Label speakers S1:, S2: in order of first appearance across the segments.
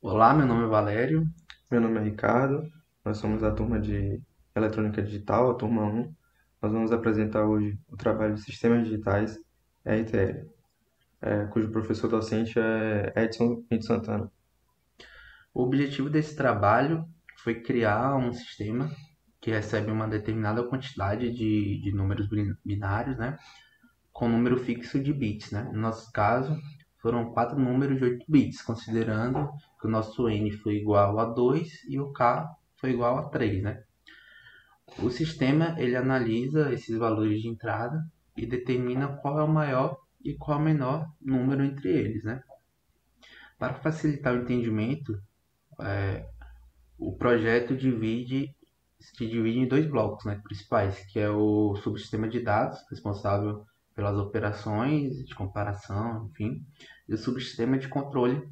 S1: Olá, meu nome é Valério.
S2: Meu nome é Ricardo, nós somos a turma de Eletrônica Digital, a turma 1. Nós vamos apresentar hoje o trabalho de Sistemas Digitais, EITL, cujo professor docente é Edson Pinto Santana.
S1: O objetivo desse trabalho foi criar um sistema que recebe uma determinada quantidade de números binários, né, com número fixo de bits, né? No nosso caso, foram quatro números de 8 bits, considerando que o nosso n foi igual a 2 e o k foi igual a 3, né? O sistema ele analisa esses valores de entrada e determina qual é o maior e qual é o menor número entre eles, né? Para facilitar o entendimento, o projeto se divide em dois blocos, né, principais, que é o subsistema de dados, responsável pelas operações de comparação, enfim, e o subsistema de controle,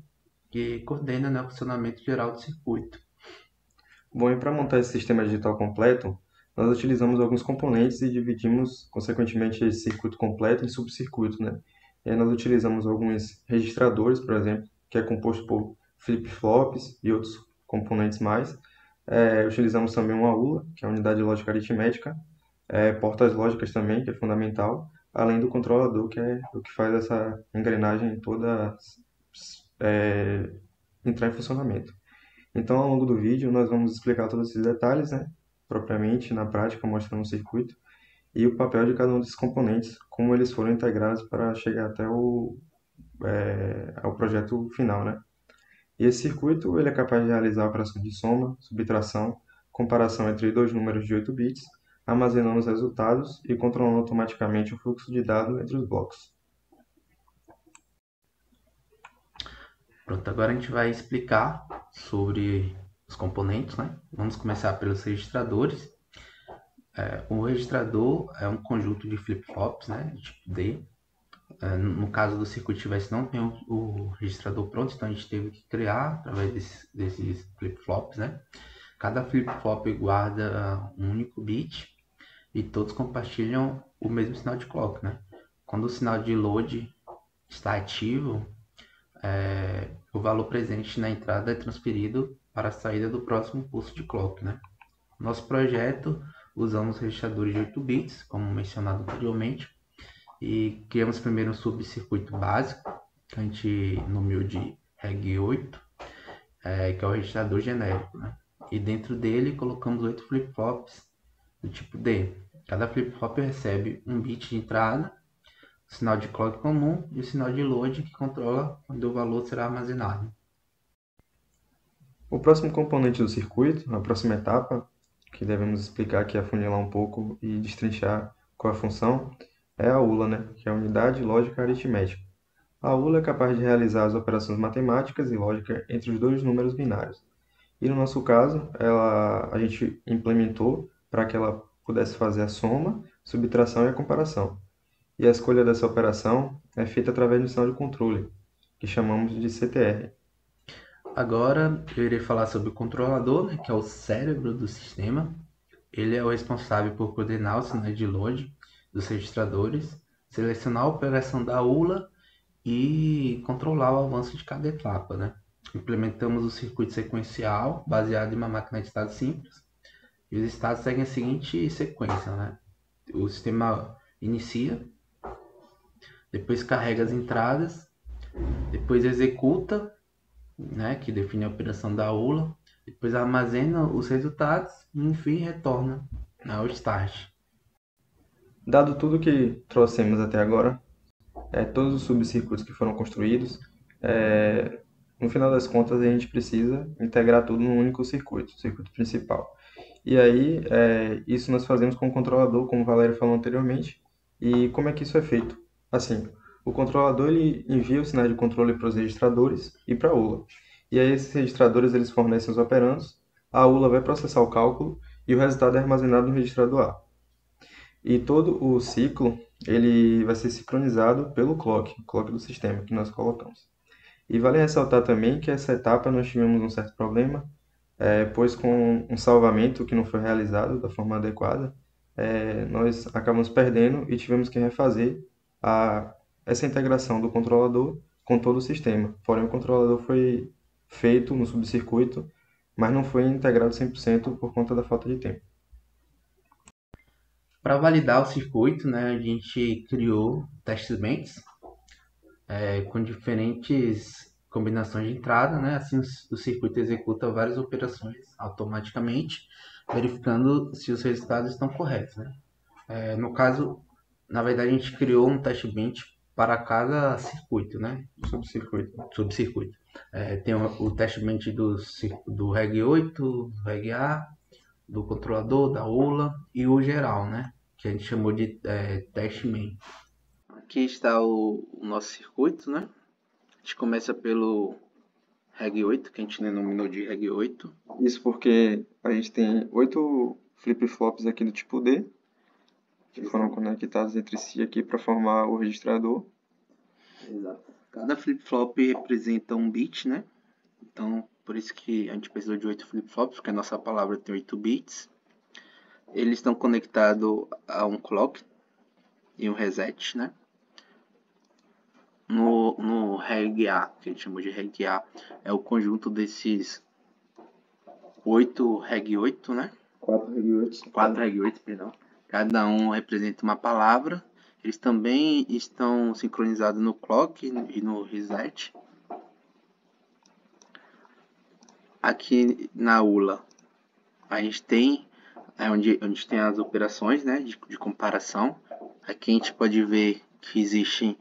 S1: que coordena, né, o funcionamento geral do circuito.
S2: Bom, e para montar esse sistema digital completo, nós utilizamos alguns componentes e dividimos, consequentemente, esse circuito completo em subcircuitos, né? E aí nós utilizamos alguns registradores, por exemplo, que é composto por flip-flops e outros componentes mais. Utilizamos também uma ULA, que é a unidade de lógica aritmética, portas lógicas também, que é fundamental, além do controlador, que é o que faz essa engrenagem toda entrar em funcionamento. Então, ao longo do vídeo, nós vamos explicar todos esses detalhes, né, propriamente, na prática, mostrando o circuito e o papel de cada um desses componentes, como eles foram integrados para chegar até ao projeto final, né? E esse circuito ele é capaz de realizar operações de soma, subtração, comparação entre dois números de 8 bits, armazenando os resultados e controlando automaticamente o fluxo de dados entre os blocos.
S1: Pronto, agora a gente vai explicar sobre os componentes, né? Vamos começar pelos registradores. O registrador é um conjunto de flip-flops, né, de tipo D. No caso do circuito tivesse não tem o registrador pronto, então a gente teve que criar através desses flip-flops, né? Cada flip-flop guarda um único bit e todos compartilham o mesmo sinal de clock, né? Quando o sinal de load está ativo, o valor presente na entrada é transferido para a saída do próximo pulso de clock, né? Nosso projeto usamos registradores de 8 bits, como mencionado anteriormente, e criamos primeiro um subcircuito básico, que a gente nomeou de Reg 8, que é o registrador genérico, né? E dentro dele colocamos 8 flip-flops do tipo D. Cada flip-flop recebe um bit de entrada, o sinal de clock comum e o sinal de load que controla quando o valor será armazenado.
S2: O próximo componente do circuito, a próxima etapa, que devemos explicar aqui, afunilar um pouco e destrinchar qual é a função, é a ULA, né? Que é a Unidade Lógica Aritmética. A ULA é capaz de realizar as operações matemáticas e lógica entre os dois números binários. E no nosso caso, a gente implementou para que ela pudesse fazer a soma, subtração e a comparação. E a escolha dessa operação é feita através do sinal de controle, que chamamos de CTR.
S1: Agora eu irei falar sobre o controlador, né, que é o cérebro do sistema. Ele é o responsável por coordenar os sinais de load dos registradores, selecionar a operação da ULA e controlar o avanço de cada etapa, né? Implementamos o circuito sequencial baseado em uma máquina de estados simples e os estados seguem a seguinte sequência, né? O sistema inicia, depois carrega as entradas, depois executa, né, que define a operação da ULA, depois armazena os resultados e enfim retorna, né, ao start.
S2: Dado tudo que trouxemos até agora, todos os subcircuitos que foram construídos, no final das contas a gente precisa integrar tudo num único circuito, circuito principal. E aí, isso nós fazemos com o controlador, como o Valério falou anteriormente. E como é que isso é feito? Assim, o controlador ele envia os sinais de controle para os registradores e para a ULA. E aí esses registradores eles fornecem os operandos, a ULA vai processar o cálculo e o resultado é armazenado no registrador A. E todo o ciclo ele vai ser sincronizado pelo clock do sistema que nós colocamos. E vale ressaltar também que essa etapa nós tivemos um certo problema, pois com um salvamento que não foi realizado da forma adequada, nós acabamos perdendo e tivemos que refazer essa integração do controlador com todo o sistema. Porém, o controlador foi feito no subcircuito, mas não foi integrado 100% por conta da falta de tempo.
S1: Para validar o circuito, né, a gente criou test banks com diferentes combinações de entrada, né? Assim o circuito executa várias operações automaticamente, verificando se os resultados estão corretos, né? No caso, na verdade, a gente criou um test bench para cada circuito, né? Subcircuito. Tem o test bench do Reg 8, do Reg A, do controlador, da ULA e o geral, né? Que a gente chamou de test main. Aqui está o nosso circuito, né? A gente começa pelo Reg 8, que a gente denominou de Reg 8.
S2: Isso porque a gente tem 8 flip-flops aqui do tipo D, que foram conectados entre si aqui para formar o registrador.
S1: Exato. Cada flip-flop representa um bit, né? Então, por isso que a gente precisou de 8 flip-flops, porque a nossa palavra tem 8 bits. Eles estão conectados a um clock e um reset, né? No Reg A, que a gente chamou de Reg A, é o conjunto desses 8 Reg 8, né? 4 Reg 8, perdão. Cada um representa uma palavra. Eles também estão sincronizados no clock e no reset. Aqui na ULA, a gente tem onde tem as operações, né, de comparação. Aqui a gente pode ver que existem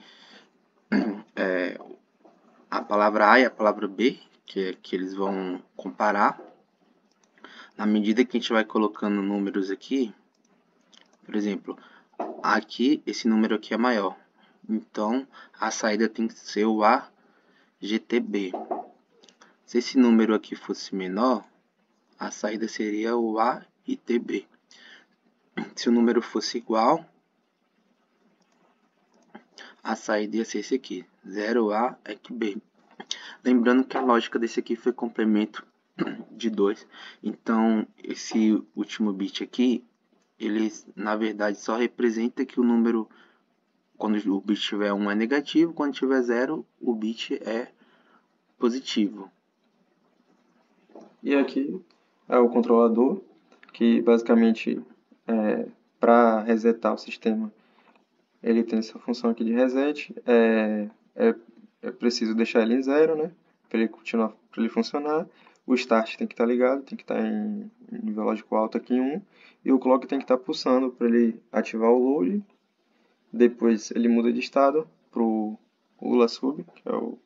S1: a palavra A e a palavra B, que eles vão comparar. Na medida que a gente vai colocando números aqui, por exemplo, aqui esse número aqui é maior. Então, a saída tem que ser o AGTB. Se esse número aqui fosse menor, a saída seria o AITB. Se o número fosse igual, a saída ia ser esse aqui, 0A EQB. Lembrando que a lógica desse aqui foi complemento de 2. Então, esse último bit aqui, ele na verdade só representa que o número, quando o bit tiver 1 é negativo, quando tiver 0, o bit é positivo.
S2: E aqui é o controlador, que basicamente para resetar o sistema, ele tem essa função aqui de reset. É preciso deixar ele em 0, né? Para ele continuar, para ele funcionar. O start tem que estar ligado, tem que estar em nível lógico alto aqui em 1. E o clock tem que estar pulsando para ele ativar o load. Depois ele muda de estado para o ULA sub, que é o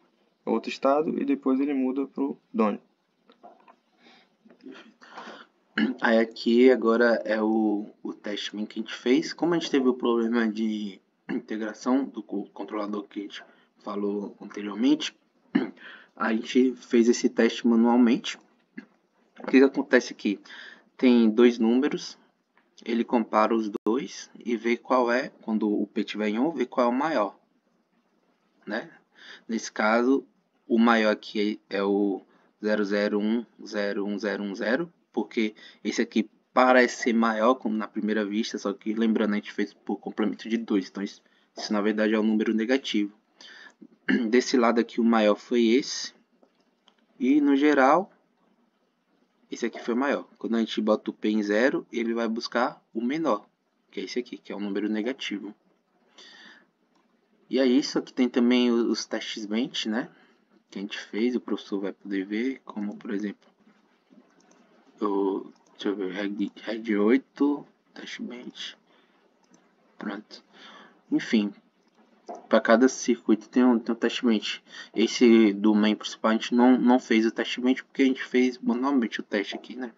S2: outro estado. E depois ele muda para o done.
S1: Aí aqui agora é o teste que a gente fez. Como a gente teve o problema de integração do controlador que a gente falou anteriormente, a gente fez esse teste manualmente. O que acontece aqui? Tem dois números, ele compara os dois e vê qual é, quando o P estiver em 1, vê qual é o maior, né? Nesse caso, o maior aqui é o 0010110, porque esse aqui parece ser maior como na primeira vista, só que lembrando, a gente fez por complemento de 2, então isso na verdade é um número negativo. Desse lado aqui o maior foi esse, e no geral esse aqui foi maior. Quando a gente bota o P em 0, ele vai buscar o menor, que é esse aqui, que é um número negativo. E é isso, aqui tem também os testes bench, né, que a gente fez, o professor vai poder ver, como por exemplo, deixa eu ver, Reg 8, teste bench, pronto. Enfim, para cada circuito tem um teste bench. Esse do main principal a gente não fez o teste bench porque a gente fez manualmente o teste aqui, né.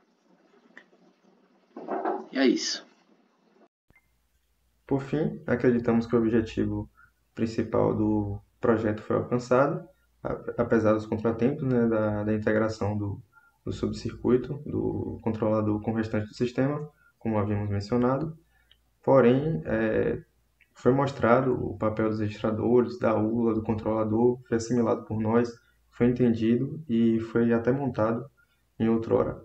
S1: E é isso.
S2: Por fim, acreditamos que o objetivo principal do projeto foi alcançado, apesar dos contratempos, né, da integração do subcircuito, do controlador com o restante do sistema, como havíamos mencionado. Porém, foi mostrado o papel dos registradores, da ULA, do controlador, foi assimilado por nós, foi entendido e foi até montado em outrora.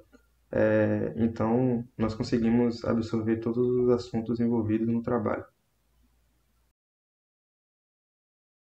S2: Então, nós conseguimos absorver todos os assuntos envolvidos no trabalho.